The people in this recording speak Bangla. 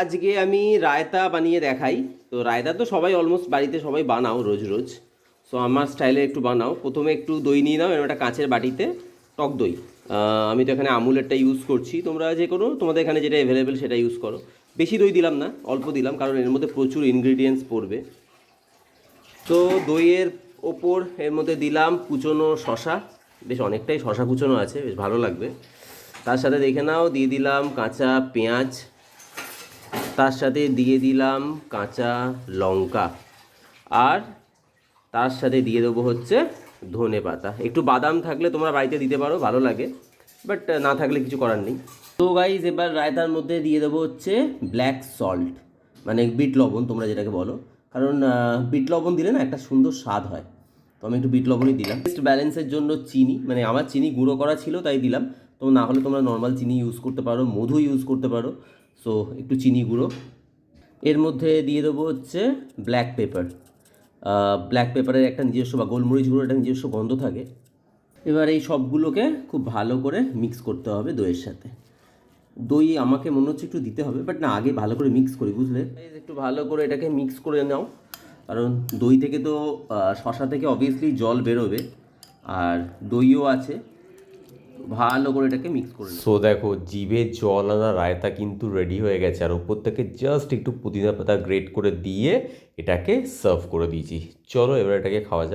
আজকে আমি রায়তা বানিয়ে দেখাই। তো রায়তা তো সবাই অলমোস্ট বাড়িতে সবাই বানাও রোজ রোজ। সো আমার স্টাইলে একটু বানাও। প্রথমে একটু দই নিয়ে নাও, এরকম একটা কাঁচের বাটিতে টক দই। আমি তো এখানে আমুলেরটা ইউজ করছি, তোমরা যে কোনো তোমাদের এখানে যেটা অ্যাভেলেবেল সেটা ইউজ করো। বেশি দই দিলাম না, অল্প দিলাম, কারণ এর মধ্যে প্রচুর ইনগ্রিডিয়েন্টস পড়বে। তো দইয়ের ওপর এর মধ্যে দিলাম কুচনো শশা, বেশ অনেকটাই শশা কুচনো আছে, বেশ ভালো লাগবে। তার সাথে দেখে নাও দিয়ে দিলাম কাঁচা পেঁয়াজ, তার সাথে দিয়ে দিলাম কাঁচা লঙ্কা, আর তার সাথে দিয়ে দেবো হচ্ছে ধনে পাতা। একটু বাদাম থাকলে তোমরা বাড়িতে দিতে পারো, ভালো লাগে, বাট না থাকলে কিছু করার নেই। তো গাইজ এবার রায়তার মধ্যে দিয়ে দেবো হচ্ছে ব্ল্যাক সল্ট, মানে বিট লবণ তোমরা যেটাকে বলো, কারণ বিট লবণ দিলে না একটা সুন্দর স্বাদ হয়। তো আমি একটু বিট লবণই দিলাম। টেস্ট ব্যালেন্সের জন্য চিনি, মানে আমার চিনি গুঁড়ো করা ছিল তাই দিলাম। তো না হলে তোমরা নর্মাল চিনি ইউজ করতে পারো, মধু ইউজ করতে পারো। সো একটু চিনি গুঁড়ো। এর মধ্যে দিয়ে দেবো হচ্ছে ব্ল্যাক পেপার। ব্ল্যাক পেপারের একটা নিজস্ব, বা গোলমরিচ গুঁড়োর একটা নিজস্ব গন্ধ থাকে। এবার এই সবগুলোকে খুব ভালো করে মিক্স করতে হবে দইয়ের সাথে। দই আমাকে মনে হচ্ছে একটু দিতে হবে, বাট না, আগে ভালো করে মিক্স করি, বুঝলে। একটু ভালো করে এটাকে মিক্স করে নাও, কারণ দই থেকে তো শশা থেকে অবভিয়াসলি জল বেরোবে, আর দইও আছে। ভালো করে এটাকে মিক্স করে নাও। সো দেখো, জিভে জল আনা রায়তা কিন্তু রেডি হয়ে গেছে, আর উপর থেকে জাস্ট একটু পুদিনা পাতা গ্রেট করে দিয়ে এটাকে সার্ভ করে দিয়েছি। চলো এবার এটাকে খাওয়া যাক।